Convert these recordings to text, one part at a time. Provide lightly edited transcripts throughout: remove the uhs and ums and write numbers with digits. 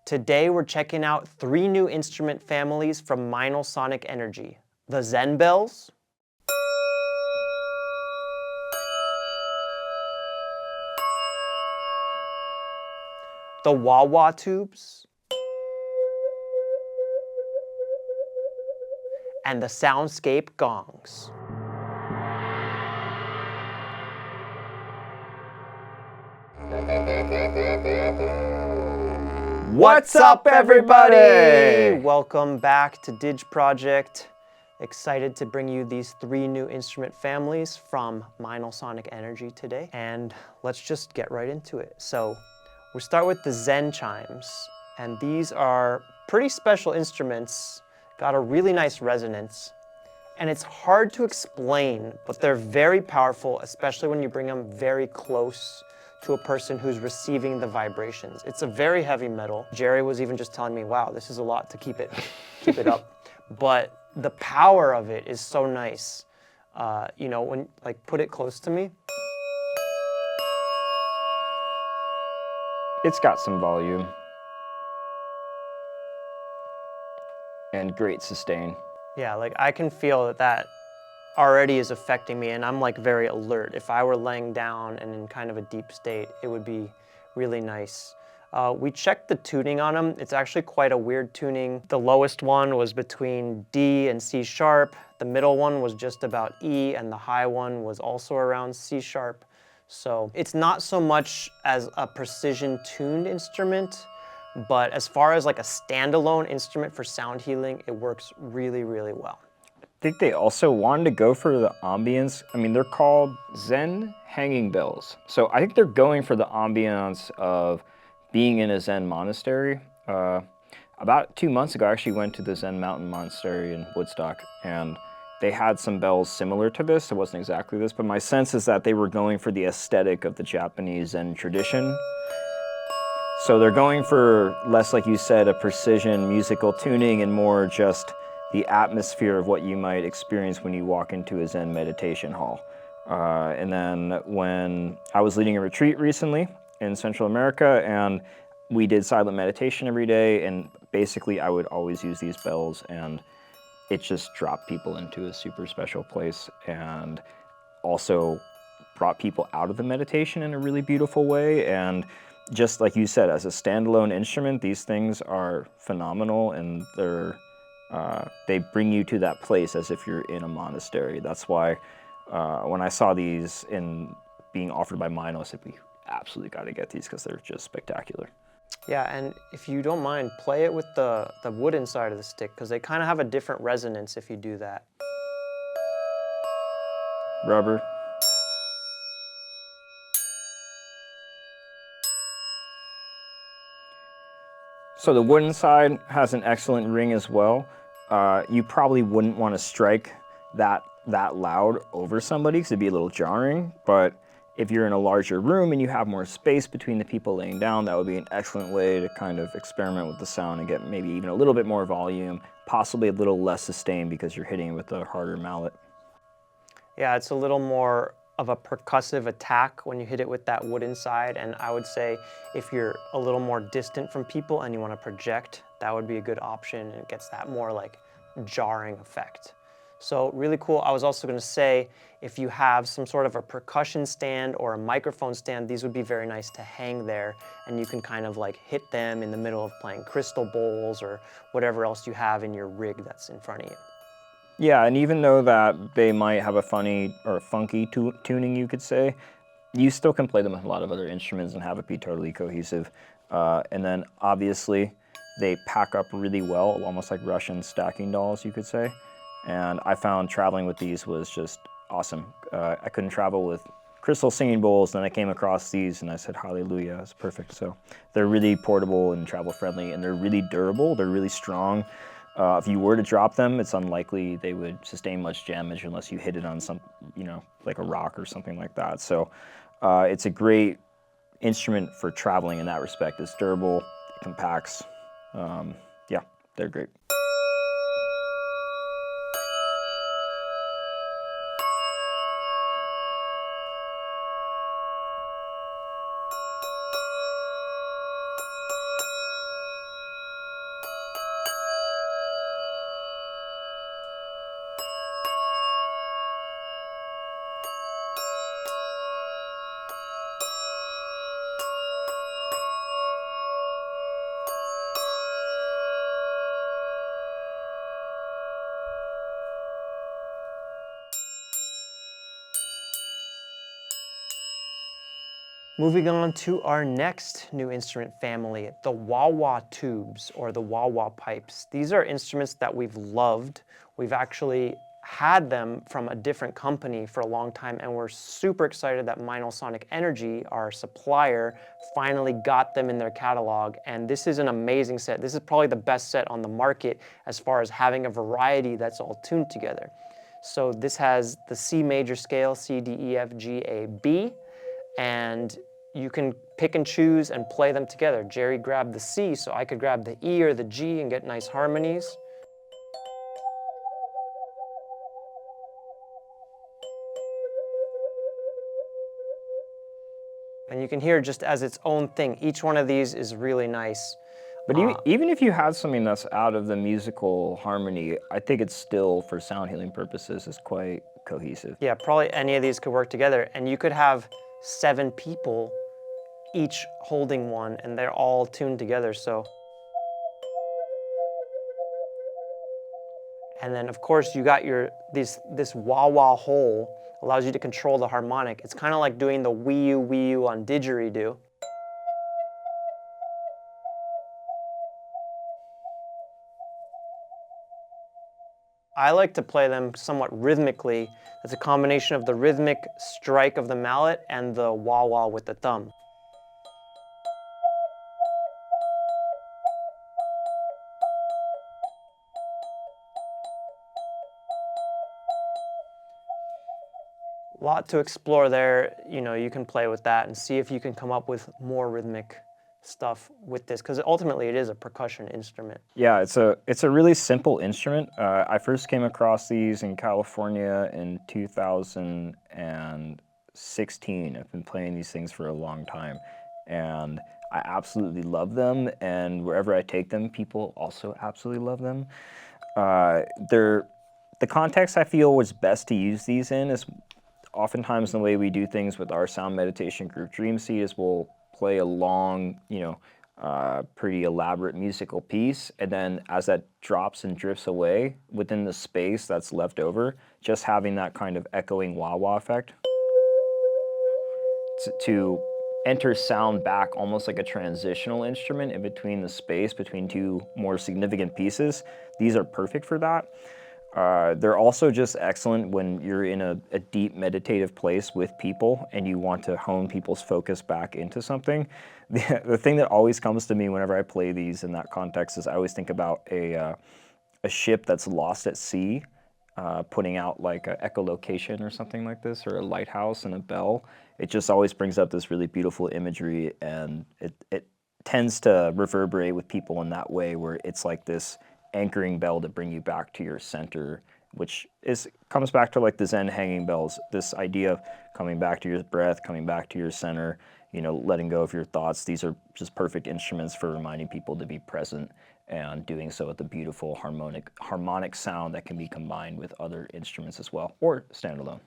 Today we're checking out 3 new instrument families from Meinl Sonic Energy. The Zen bells, the wah-wah tubes, and the Soundscape Gongs. What's up, everybody? Welcome back to Didge Project. Excited to bring you these 3 new instrument families from Meinl Sonic Energy today. And let's just get right into it. So we start with the Zen Chimes. And these are pretty special instruments, got a really nice resonance. And it's hard to explain, but they're very powerful, especially when you bring them very close to a person who's receiving the vibrations. It's a very heavy metal. Jerry was even just telling me, wow, this is a lot to keep it up. But the power of it is so nice. You know, when, like, put it close to me. It's got some volume. And great sustain. Yeah, like I can feel that already is affecting me, and I'm like very alert. If I were laying down and in kind of a deep state, it would be really nice. We checked the tuning on them. It's actually quite a weird tuning. The lowest one was between D and C sharp. The middle one was just about E, and the high one was also around C sharp. So it's not so much as a precision tuned instrument, but as far as like a standalone instrument for sound healing, it works really, really well. I think they also wanted to go for the ambience. I mean, they're called Zen Hanging Bells. So I think they're going for the ambience of being in a Zen monastery. About 2 months ago, I actually went to the Zen Mountain Monastery in Woodstock, and they had some bells similar to this. It wasn't exactly this, but my sense is that they were going for the aesthetic of the Japanese Zen tradition. So they're going for less, like you said, a precision musical tuning and more just the atmosphere of what you might experience when you walk into a Zen meditation hall. And then when I was leading a retreat recently in Central America, and we did silent meditation every day, and basically I would always use these bells, and it just dropped people into a super special place and also brought people out of the meditation in a really beautiful way. And just like you said, as a standalone instrument, these things are phenomenal, and they bring you to that place as if you're in a monastery. That's why when I saw these being offered by Meinl, I said, we absolutely got to get these because they're just spectacular. Yeah, and if you don't mind, play it with the wooden side of the stick, because they kind of have a different resonance if you do that. Rubber. So the wooden side has an excellent ring as well. You probably wouldn't want to strike that loud over somebody because it'd be a little jarring, but if you're in a larger room and you have more space between the people laying down, that would be an excellent way to kind of experiment with the sound and get maybe even a little bit more volume, possibly a little less sustain because you're hitting it with a harder mallet. Yeah, it's a little more of a percussive attack when you hit it with that wooden side, and I would say if you're a little more distant from people and you want to project, that would be a good option, and it gets that more like jarring effect. So really cool. I was also going to say, if you have some sort of a percussion stand or a microphone stand, these would be very nice to hang there, and you can kind of like hit them in the middle of playing crystal bowls or whatever else you have in your rig that's in front of you. Yeah, and even though that they might have a funny or funky tuning, you could say, you still can play them with a lot of other instruments and have it be totally cohesive. And then obviously they pack up really well, almost like Russian stacking dolls, you could say. And I found traveling with these was just awesome. I couldn't travel with crystal singing bowls, then I came across these and I said, hallelujah, it's perfect. So they're really portable and travel friendly, and they're really durable, they're really strong. If you were to drop them, it's unlikely they would sustain much damage unless you hit it on some, like a rock or something like that. So it's a great instrument for traveling in that respect. It's durable, it compacts. Yeah, they're great. Moving on to our next new instrument family, the wah-wah tubes or the wah-wah pipes. These are instruments that we've loved. We've actually had them from a different company for a long time, and we're super excited that Meinl Sonic Energy, our supplier, finally got them in their catalog. And this is an amazing set. This is probably the best set on the market as far as having a variety that's all tuned together. So this has the C major scale, C, D, E, F, G, A, B, and you can pick and choose and play them together. Jerry grabbed the C, so I could grab the E or the G and get nice harmonies. And you can hear just as its own thing. Each one of these is really nice. But even if you had something that's out of the musical harmony, I think it's still, for sound healing purposes, is quite cohesive. Yeah, probably any of these could work together. And you could have 7 people each holding one, and they're all tuned together, so. And then, of course, you got this wah-wah hole allows you to control the harmonic. It's kind of like doing the wee you on didgeridoo. I like to play them somewhat rhythmically. It's a combination of the rhythmic strike of the mallet and the wah-wah with the thumb. A lot to explore there. You know, you can play with that and see if you can come up with more rhythmic stuff with this, because ultimately it is a percussion instrument. Yeah, it's a really simple instrument. I first came across these in California in 2016. I've been playing these things for a long time, and I absolutely love them, and wherever I take them, people also absolutely love them. The context I feel was best to use these in is oftentimes the way we do things with our sound meditation group Dream Seed is we'll play a long, pretty elaborate musical piece, and then as that drops and drifts away within the space that's left over, just having that kind of echoing wah-wah effect to enter sound back almost like a transitional instrument in between the space between 2 more significant pieces. These are perfect for that. They're also just excellent when you're in a deep meditative place with people and you want to hone people's focus back into something. The thing that always comes to me whenever I play these in that context is I always think about a ship that's lost at sea, putting out like an echolocation or something like this, or a lighthouse and a bell. It just always brings up this really beautiful imagery, and it tends to reverberate with people in that way, where it's like this anchoring bell to bring you back to your center, which comes back to like the Zen hanging bells, this idea of coming back to your breath, coming back to your center, letting go of your thoughts. These are just perfect instruments for reminding people to be present and doing so with a beautiful harmonic sound that can be combined with other instruments as well, or standalone.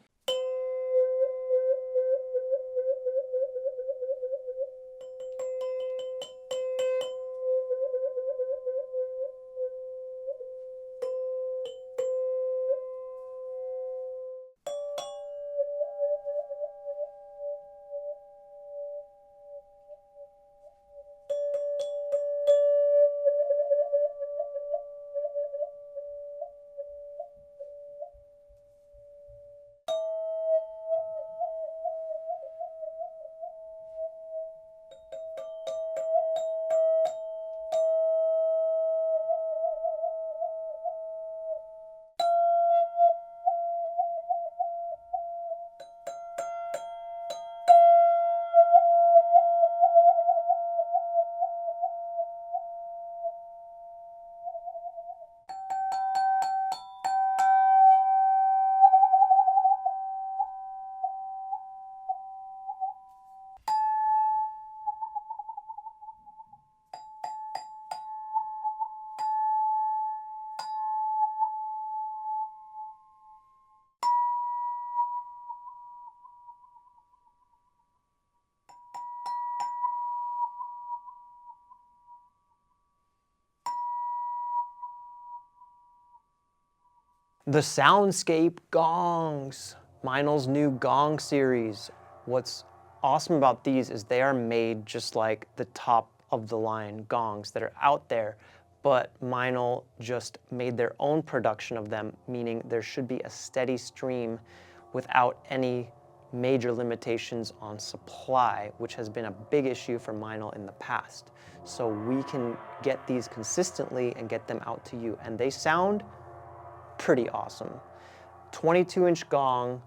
The Soundscape Gongs, Meinl's new gong series. What's awesome about these is they are made just like the top of the line gongs that are out there, but Meinl just made their own production of them, meaning there should be a steady stream without any major limitations on supply, which has been a big issue for Meinl in the past. So we can get these consistently and get them out to you, and they sound pretty awesome. 22-inch gong,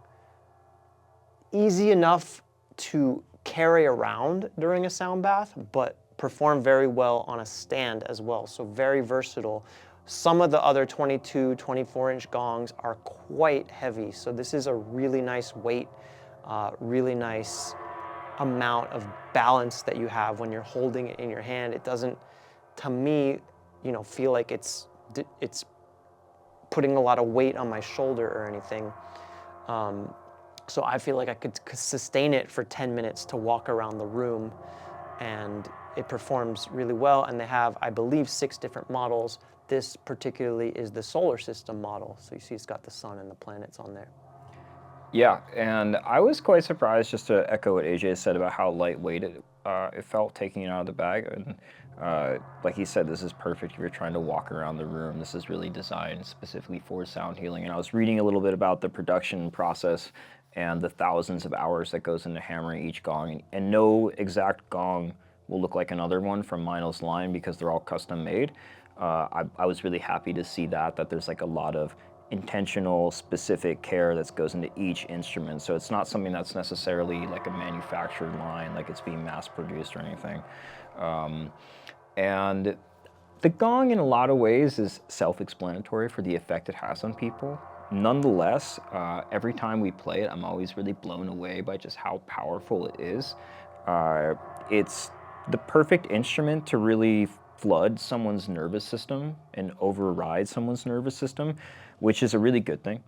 easy enough to carry around during a sound bath, but perform very well on a stand as well, so very versatile. Some of the other 22, 24-inch gongs are quite heavy, so this is a really nice weight, really nice amount of balance that you have when you're holding it in your hand. It doesn't, to me, feel like it's putting a lot of weight on my shoulder or anything. So I feel like I could sustain it for 10 minutes to walk around the room, and it performs really well. And they have, I believe, 6 different models. This particularly is the solar system model. So you see it's got the sun and the planets on there. Yeah, and I was quite surprised, just to echo what AJ said about how lightweight it felt taking it out of the bag. And like he said, this is perfect if you're trying to walk around the room. This is really designed specifically for sound healing. And I was reading a little bit about the production process and the thousands of hours that goes into hammering each gong. And no exact gong will look like another one from Meinl's line because they're all custom made. I was really happy to see that there's like a lot of intentional, specific care that goes into each instrument. So it's not something that's necessarily like a manufactured line, like it's being mass produced or anything. And the gong in a lot of ways is self-explanatory for the effect it has on people. Nonetheless, every time we play it, I'm always really blown away by just how powerful it is. It's the perfect instrument to really flood someone's nervous system and override someone's nervous system, which is a really good thing.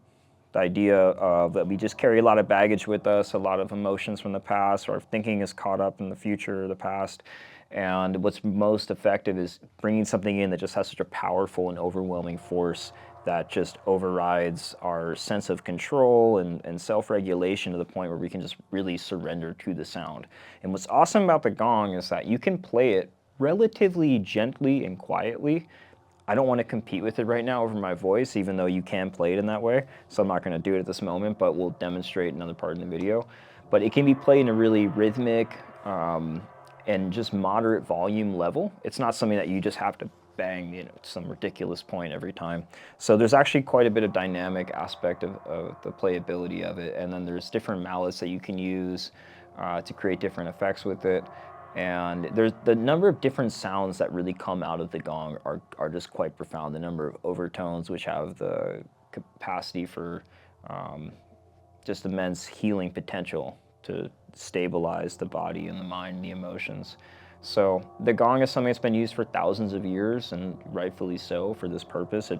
The idea of that we just carry a lot of baggage with us, a lot of emotions from the past, or our thinking is caught up in the future or the past. And what's most effective is bringing something in that just has such a powerful and overwhelming force that just overrides our sense of control and self-regulation to the point where we can just really surrender to the sound. And what's awesome about the gong is that you can play it relatively gently and quietly. I don't want to compete with it right now over my voice, even though you can play it in that way. So I'm not going to do it at this moment, but we'll demonstrate another part in the video. But it can be played in a really rhythmic and just moderate volume level. It's not something that you just have to bang, some ridiculous point every time. So there's actually quite a bit of dynamic aspect of the playability of it. And then there's different mallets that you can use to create different effects with it. And there's the number of different sounds that really come out of the gong are just quite profound. The number of overtones, which have the capacity for just immense healing potential to stabilize the body and the mind and the emotions. So the gong is something that's been used for thousands of years, and rightfully so for this purpose. It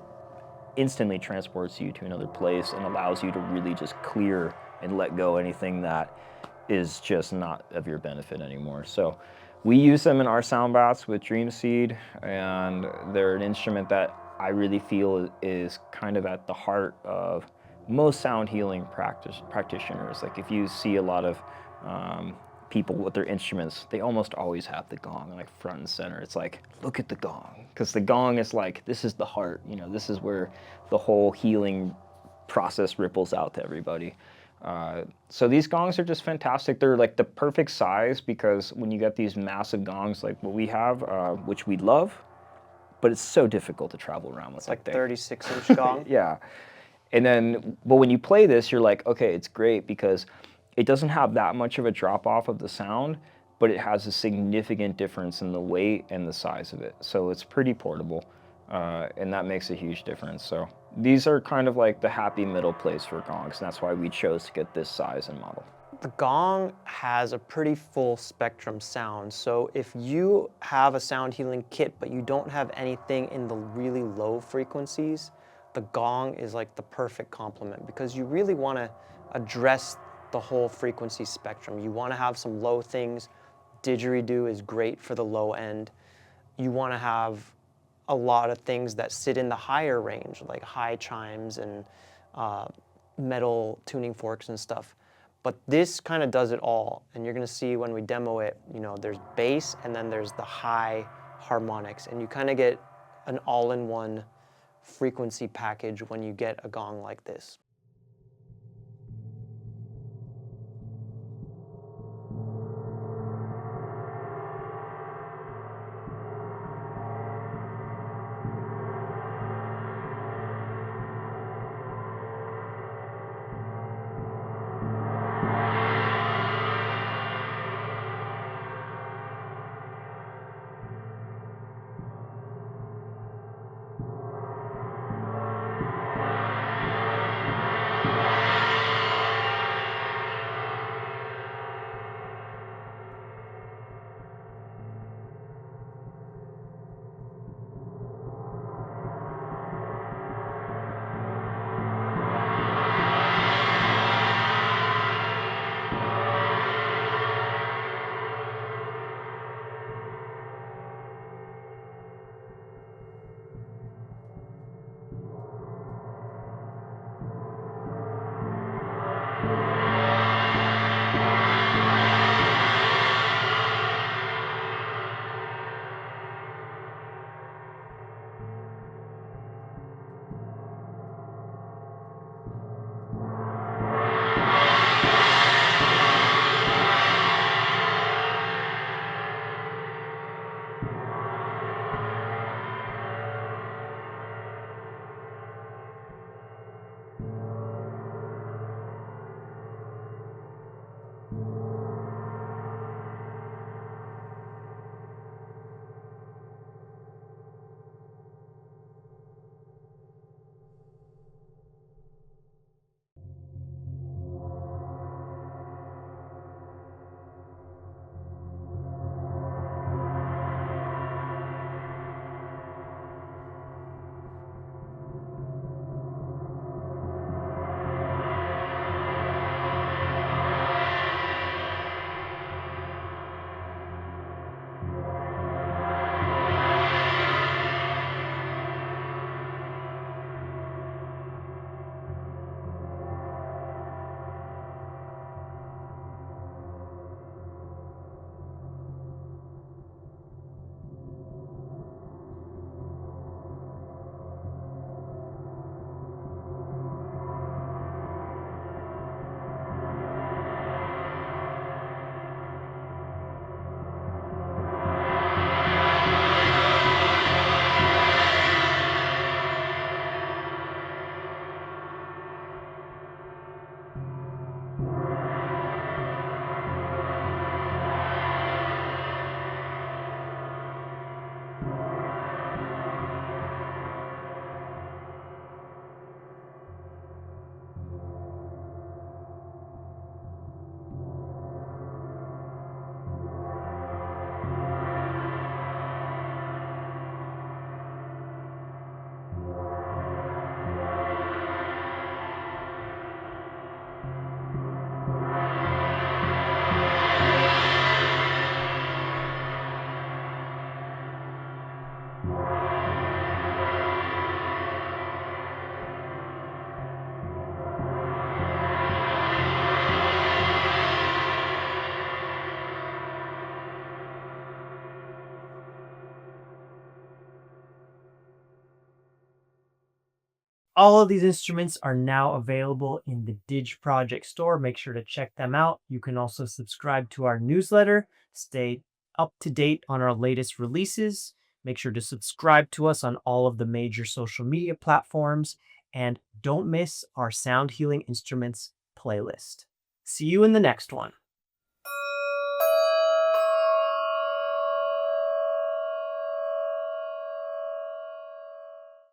instantly transports you to another place and allows you to really just clear and let go anything that is just not of your benefit anymore. So we use them in our sound baths with Dream Seed, and they're an instrument that I really feel is kind of at the heart of most sound healing practitioners. Like if you see a lot of people with their instruments, they almost always have the gong like front and center. It's like, look at the gong, because the gong is like, this is the heart, this is where the whole healing process ripples out to everybody. So these gongs are just fantastic. They're like the perfect size, because when you get these massive gongs like what we have, which we love, but it's so difficult to travel around with. It's like 36-inch gong. Yeah. And then, but when you play this, you're like, okay, it's great because it doesn't have that much of a drop off of the sound, but it has a significant difference in the weight and the size of it. So it's pretty portable, and that makes a huge difference. So these are kind of like the happy middle place for gongs, and that's why we chose to get this size and model. The gong has a pretty full spectrum sound. So if you have a sound healing kit, but you don't have anything in the really low frequencies, the gong is like the perfect complement, because you really want to address the whole frequency spectrum. You want to have some low things. Didgeridoo is great for the low end. You want to have a lot of things that sit in the higher range, like high chimes and metal tuning forks and stuff. But this kind of does it all. And you're gonna see when we demo it, you know, there's bass and then there's the high harmonics. And you kind of get an all-in-one frequency package when you get a gong like this. All of these instruments are now available in the Didge Project store. Make sure to check them out. You can also subscribe to our newsletter, stay up to date on our latest releases. Make sure to subscribe to us on all of the major social media platforms, and don't miss our Sound Healing Instruments playlist. See you in the next one.